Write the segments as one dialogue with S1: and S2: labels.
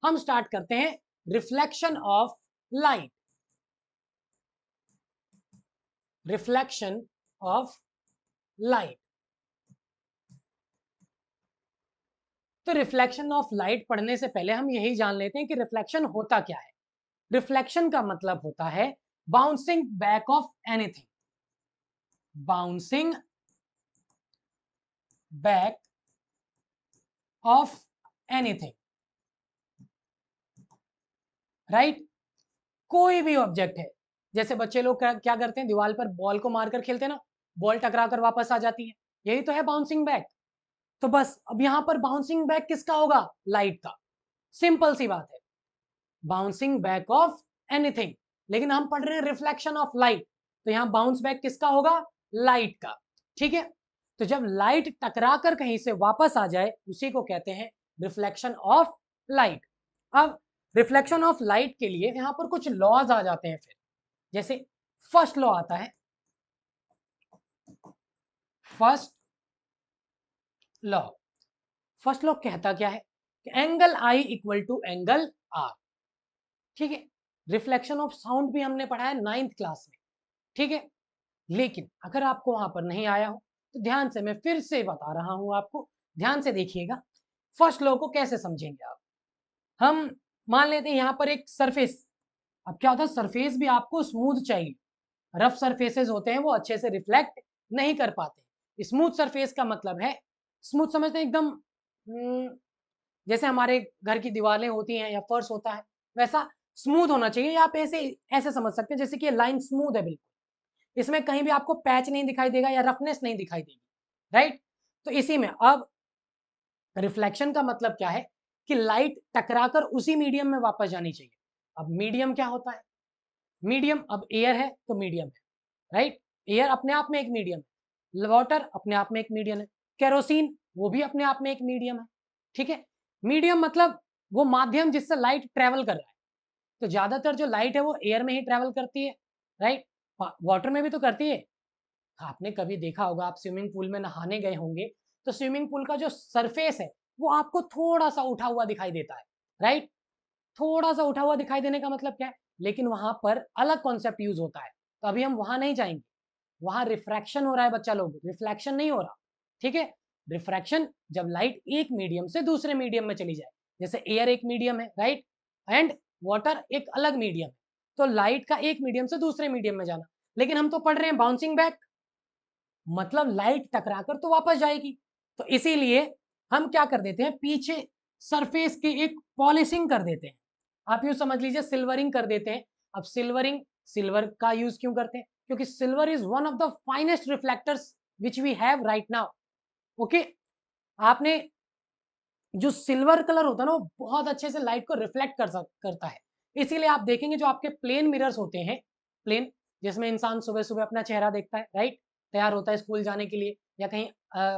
S1: हम स्टार्ट करते हैं reflection of light. Reflection of light. तो रिफ्लेक्शन ऑफ लाइट पढ़ने से पहले हम यही जान लेते हैं कि रिफ्लेक्शन होता क्या है। रिफ्लेक्शन का मतलब होता है bouncing back of anything. Bouncing back of anything, right. कोई भी ऑब्जेक्ट है, जैसे बच्चे लोग क्या करते हैं, दीवार पर बॉल को मारकर खेलते हैं ना, बॉल टकरा कर वापस आ जाती है, यही तो है बाउंसिंग बैक। तो बस अब यहां पर बाउंसिंग बैक किसका होगा? लाइट का। सिंपल सी बात है, बाउंसिंग बैक ऑफ एनीथिंग। लेकिन हम पढ़ रहे हैं रिफ्लेक्शन ऑफ लाइट, तो यहां बाउंस बैक किसका होगा? लाइट का। ठीक है, तो जब लाइट टकरा कर कहीं से वापस आ जाए उसी को कहते हैं रिफ्लेक्शन ऑफ लाइट। अब रिफ्लेक्शन ऑफ लाइट के लिए यहां पर कुछ लॉज आ जाते हैं फिर। जैसे फर्स्ट लॉ आता है, फर्स्ट लॉ। फर्स्ट लॉ कहता क्या है कि angle I equal to angle R. ठीक है, रिफ्लेक्शन ऑफ साउंड भी हमने पढ़ा है 9th क्लास में। ठीक है, लेकिन अगर आपको वहां पर नहीं आया हो तो ध्यान से मैं फिर से बता रहा हूं आपको, ध्यान से देखिएगा। फर्स्ट लॉ को कैसे समझेंगे आप? हम मान लेते हैं यहां पर एक सरफेस। अब क्या होता है, सरफेस भी आपको स्मूथ चाहिए। रफ सरफेसेस होते हैं वो अच्छे से रिफ्लेक्ट नहीं कर पाते। स्मूथ सरफेस का मतलब है, स्मूथ समझते हैं एकदम, जैसे हमारे घर की दीवारें होती हैं या फर्श होता है, वैसा स्मूथ होना चाहिए। या आप ऐसे ऐसे समझ सकते हैं जैसे कि ये लाइन स्मूथ है बिल्कुल, इसमें कहीं भी आपको पैच नहीं दिखाई देगा या रफनेस नहीं दिखाई देगी, राइट। तो इसी में अब रिफ्लेक्शन का मतलब क्या है कि लाइट टकराकर उसी मीडियम में वापस जानी चाहिए। अब मीडियम क्या होता है? मीडियम, अब एयर है तो मीडियम है, राइट। एयर अपने आप में एक मीडियम है, वाटर अपने आप में एक मीडियम है, केरोसिन वो भी अपने आप में एक मीडियम है। ठीक है, मीडियम मतलब वो माध्यम जिससे लाइट ट्रेवल कर रहा है। तो ज्यादातर जो लाइट है वो एयर में ही ट्रेवल करती है, राइट। वाटर में भी तो करती है। आपने कभी देखा होगा, आप स्विमिंग पूल में नहाने गए होंगे, तो स्विमिंग पूल का जो सरफेस है वो आपको थोड़ा सा उठा हुआ दिखाई देता है, राइट। थोड़ा सा उठा हुआ दिखाई देने का मतलब क्या है, लेकिन वहां पर अलग कॉन्सेप्ट यूज होता है, तो अभी हम वहां नहीं जाएंगे। वहां रिफ्रैक्शन हो रहा है बच्चा लोग, रिफ्लेक्शन नहीं हो रहा। ठीक है, रिफ्रैक्शन जब लाइट एक मीडियम से दूसरे मीडियम में चली जाए, जैसे एयर एक मीडियम है, राइट, एंड वाटर एक अलग मीडियम है, तो लाइट का एक मीडियम से दूसरे मीडियम में जाना। लेकिन हम तो पढ़ रहे हैं बाउंसिंग बैक, मतलब लाइट टकराकर तो वापस जाएगी। तो इसीलिए हम क्या कर देते हैं, पीछे सरफेस की एक पॉलिशिंग कर देते हैं। आप यूं समझ लीजिए सिल्वरिंग कर देते हैं। अब सिल्वरिंग, सिल्वर का यूज क्यों करते हैं? क्योंकि silver is one of the finest reflectors which we have right now. Okay, आपने जो सिल्वर कलर होता है ना वो बहुत अच्छे से लाइट को रिफ्लेक्ट करता है। इसीलिए आप देखेंगे जो आपके प्लेन मिरर्स होते हैं, प्लेन जिसमें इंसान सुबह सुबह अपना चेहरा देखता है, राइट, तैयार होता है स्कूल जाने के लिए या कहीं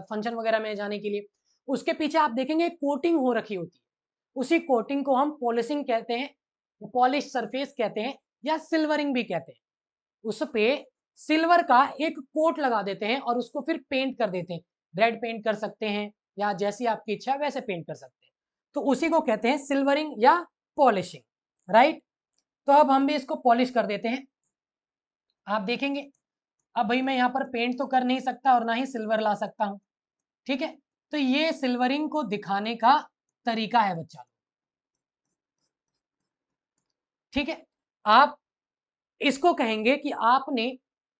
S1: फंक्शन वगैरह में जाने के लिए, उसके पीछे आप देखेंगे कोटिंग हो रखी होती है। उसी कोटिंग को हम पॉलिशिंग कहते हैं, पॉलिश सरफेस कहते हैं, या सिल्वरिंग भी कहते हैं। उस पे सिल्वर का एक कोट लगा देते हैं और उसको फिर पेंट कर देते हैं। रेड पेंट कर सकते हैं या जैसी आपकी इच्छा वैसे पेंट कर सकते हैं। तो उसी को कहते हैं सिल्वरिंग या पॉलिशिंग, राइट। तो अब हम भी इसको पॉलिश कर देते हैं। आप देखेंगे, अब भाई मैं यहाँ पर पेंट तो कर नहीं सकता और ना ही सिल्वर ला सकता हूं। ठीक है, तो ये सिल्वरिंग को दिखाने का तरीका है बच्चा। ठीक है, आप इसको कहेंगे कि आपने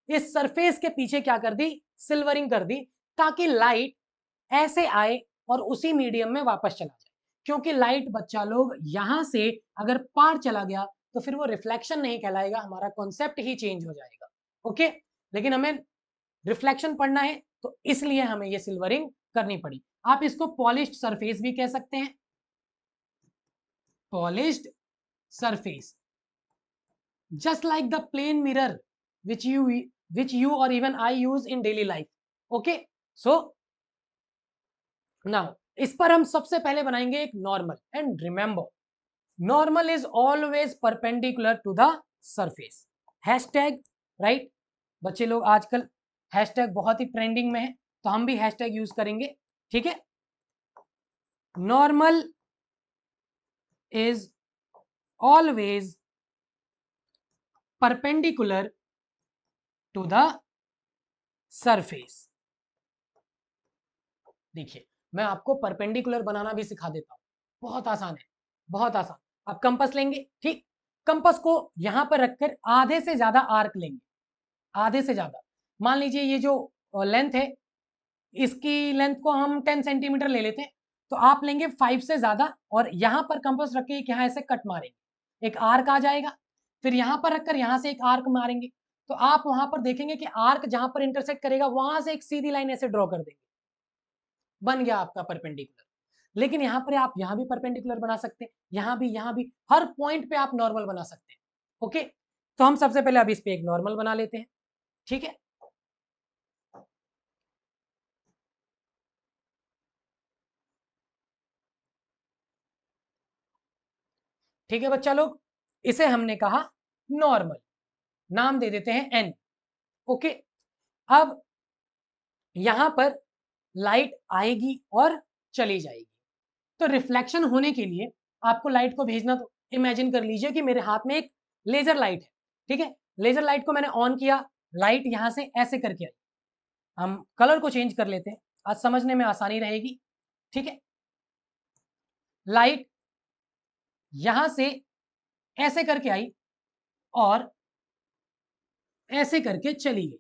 S1: इस सरफेस के पीछे क्या कर दी, सिल्वरिंग कर दी, ताकि लाइट ऐसे आए और उसी मीडियम में वापस चला जाए। क्योंकि लाइट बच्चा लोग यहां से अगर पार चला गया तो फिर वो रिफ्लेक्शन नहीं कहलाएगा, हमारा कॉन्सेप्ट ही चेंज हो जाएगा। ओके, लेकिन हमें रिफ्लेक्शन पढ़ना है तो इसलिए हमें ये सिल्वरिंग करनी पड़ी। आप इसको पॉलिश्ड सरफेस भी कह सकते हैं, polished surface, just like the plane mirror which you or even I use in daily life. Okay, so now इस पर हम सबसे पहले बनाएंगे एक normal, and remember normal is always perpendicular to the surface. Hashtag, right, बच्चे लोग आजकल हैशटैग बहुत ही ट्रेंडिंग में है, तो हम भी हैशटैग यूज करेंगे। ठीक है, normal is always perpendicular to the surface। देखिए मैं आपको परपेंडिकुलर बनाना भी सिखा देता हूं, बहुत आसान है, बहुत आसान। आप कंपास लेंगे, ठीक, कंपास को यहां पर रखकर आधे से ज्यादा आर्क लेंगे, आधे से ज्यादा। मान लीजिए ये जो लेंथ है, इसकी लेंथ को हम 10 सेंटीमीटर ले लेते हैं, तो आप लेंगे 5 से ज्यादा और यहां पर कंपास रख के यहां ऐसे कट मारेंगे, एक आर्क आ जाएगा। फिर यहां पर रखकर यहां से एक आर्क मारेंगे, तो आप वहां पर देखेंगे कि आर्क जहां पर इंटरसेक्ट करेगा वहां से एक सीधी लाइन ऐसे ड्रॉ कर देंगे, बन गया आपका परपेंडिकुलर। लेकिन यहां पर आप यहां भी परपेंडिकुलर बना सकते हैं, यहां भी हर पॉइंट पे आप नॉर्मल बना सकते हैं। ओके, तो हम सबसे पहले अब इस पे एक नॉर्मल बना लेते हैं, ठीक है। ठीक है बच्चा लोग, इसे हमने कहा नॉर्मल, नाम दे देते हैं एन। ओके, अब यहां पर लाइट आएगी और चली जाएगी, तो रिफ्लेक्शन होने के लिए आपको लाइट को भेजना, तो इमेजिन कर लीजिए कि मेरे हाथ में एक लेजर लाइट है, ठीक है। लेजर लाइट को मैंने ऑन किया, लाइट यहां से ऐसे करके आई। हम कलर को चेंज कर लेते हैं, आज समझने में आसानी रहेगी, ठीक है। लाइट यहां से ऐसे करके आई और ऐसे करके चली गई,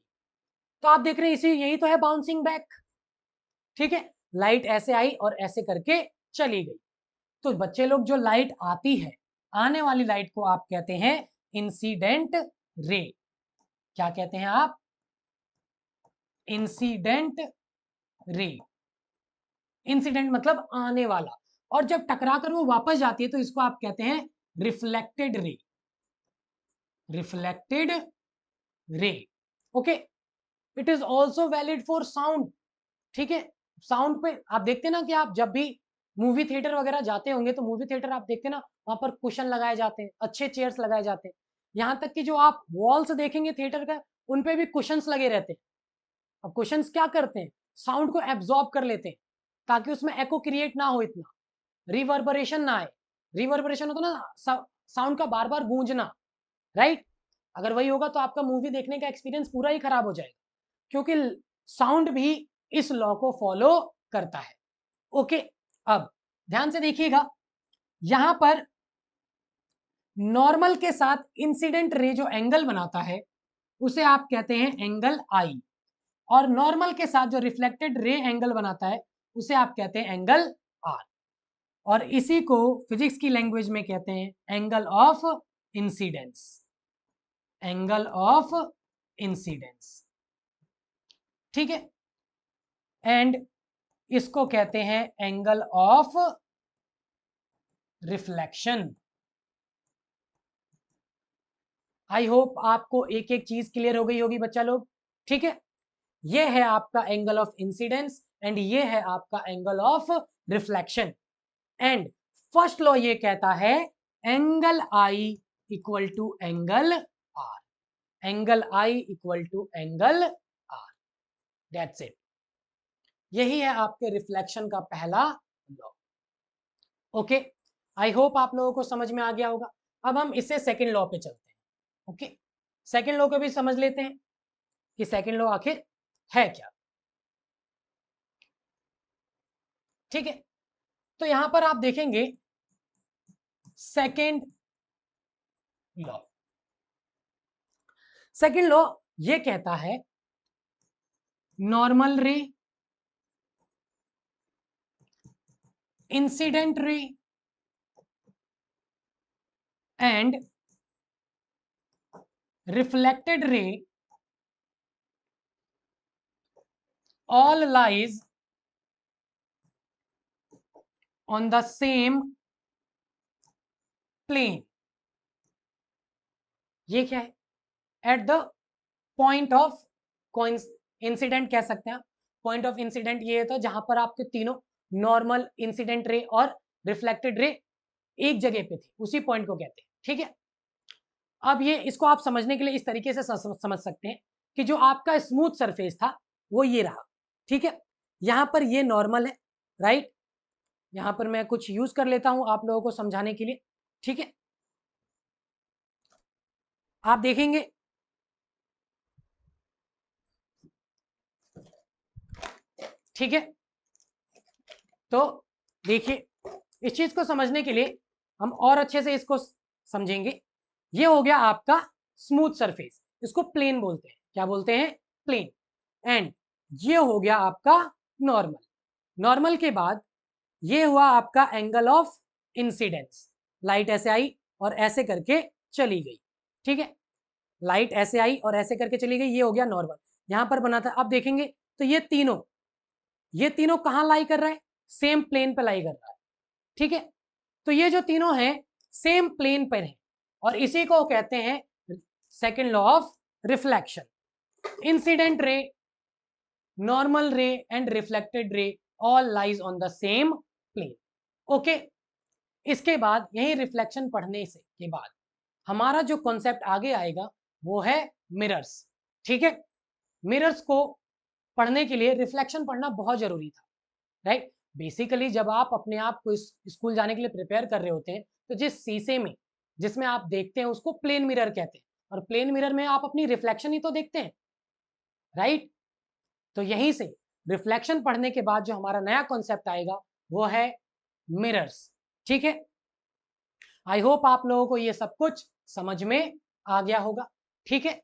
S1: तो आप देख रहे हैं इसी, यही तो है बाउंसिंग बैक, ठीक है। लाइट ऐसे आई और ऐसे करके चली गई। तो बच्चे लोग जो लाइट आती है, आने वाली लाइट को आप कहते हैं इंसिडेंट रे। क्या कहते हैं आप? Incident ray. इंसिडेंट मतलब आने वाला, और जब टकरा कर वो वापस जाती है तो इसको आप कहते हैं reflected ray. Reflected ray, okay. It is also valid for sound, ठीक है। साउंड पे आप देखते हैं ना कि आप जब भी मूवी थिएटर वगैरह जाते होंगे तो मूवी थिएटर आप देखते हैं ना, वहां पर कुशन लगाए जाते हैं, अच्छे चेयर्स लगाए जाते हैं। यहां तक कि जो आप वॉल्स देखेंगे थिएटर का, उन पे भी कुशंस लगे रहते हैं। अब कुशंस क्या करते हैं? साउंड को एब्जॉर्ब कर लेते हैं, ताकि उसमें एको क्रिएट ना हो, इतना रिवर्बरेशन ना आए। रिवर्बरेशन होता ना साउंड का बार बार गूंजना, राइट। अगर वही होगा तो आपका मूवी देखने का एक्सपीरियंस पूरा ही खराब हो जाएगा, क्योंकि साउंड भी इस लॉ को फॉलो करता है। ओके, अब ध्यान से देखिएगा, यहां पर नॉर्मल के साथ इंसिडेंट रे जो एंगल बनाता है उसे आप कहते हैं एंगल आई, और नॉर्मल के साथ जो रिफ्लेक्टेड रे एंगल बनाता है उसे आप कहते हैं एंगल आर, और इसी को फिजिक्स की लैंग्वेज में कहते हैं angle of incidence. Angle of incidence, ठीक है। एंड इसको कहते हैं angle of reflection. I hope आपको एक एक चीज क्लियर हो गई होगी बच्चा लोग, ठीक है। ये है आपका एंगल ऑफ इंसिडेंस एंड ये है आपका angle of reflection. And first law ये कहता है angle I equal to angle R. Angle I equal to angle R, that's it. यही है आपके रिफ्लेक्शन का पहला लॉ। ओके, आई होप आप लोगों को समझ में आ गया होगा। अब हम इससे सेकंड लॉ पे चलते हैं। ओके, सेकंड लॉ को भी समझ लेते हैं कि सेकंड लॉ आखिर है क्या, ठीक है। तो यहां पर आप देखेंगे सेकंड लॉ। सेकंड लॉ ये कहता है नॉर्मल रे, इंसिडेंट रे एंड रिफ्लेक्टेड रे all lies on the same plane। ये क्या है? At the point of incident कह सकते हैं। पॉइंट ऑफ इंसिडेंट ये था जहां पर आपके तीनों नॉर्मल, इंसिडेंट रे और रिफ्लेक्टेड रे एक जगह पे थे, उसी पॉइंट को कहते हैं, ठीक है। अब ये इसको आप समझने के लिए इस तरीके से समझ सकते हैं कि जो आपका स्मूथ सरफेस था वो ये रहा, ठीक है। यहां पर ये नॉर्मल है, राइट। यहां पर मैं कुछ यूज कर लेता हूं आप लोगों को समझाने के लिए, ठीक है। आप देखेंगे ठीक है, तो देखिए इस चीज को समझने के लिए हम और अच्छे से इसको समझेंगे। ये हो गया आपका स्मूथ सरफेस, इसको प्लेन बोलते हैं, क्या बोलते हैं, प्लेन। एंड ये हो गया आपका नॉर्मल। नॉर्मल के बाद ये हुआ आपका एंगल ऑफ इंसिडेंस, लाइट ऐसे आई और ऐसे करके चली गई, ठीक है, लाइट ऐसे आई और ऐसे करके चली गई, ये हो गया नॉर्मल। यहां पर बना था, अब देखेंगे तो ये तीनों कहां लाई कर रहा है, सेम प्लेन पे लाई कर रहा है, ठीक है। तो ये जो तीनों हैं सेम प्लेन पर हैं और इसी को कहते हैं second law of reflection. Incident ray, normal ray and reflected ray all lies on the same plane. Okay, इसके बाद यही रिफ्लेक्शन पढ़ने से के बाद हमारा जो कॉन्सेप्ट आगे आएगा वो है मिरर्स, ठीक है। मिरर्स को पढ़ने के लिए रिफ्लेक्शन पढ़ना बहुत जरूरी था, राइट। बेसिकली जब आप अपने आप को स्कूल जाने के लिए प्रिपेयर कर रहे होते हैं तो जिस शीशे में जिसमें आप देखते हैं उसको प्लेन मिरर कहते हैं, और प्लेन मिरर में आप अपनी रिफ्लेक्शन ही तो देखते हैं, राइट। तो यहीं से रिफ्लेक्शन पढ़ने के बाद जो हमारा नया कॉन्सेप्ट आएगा वो है मिरर्स, ठीक है। आई होप आप लोगों को ये सब कुछ समझ में आ गया होगा, ठीक है।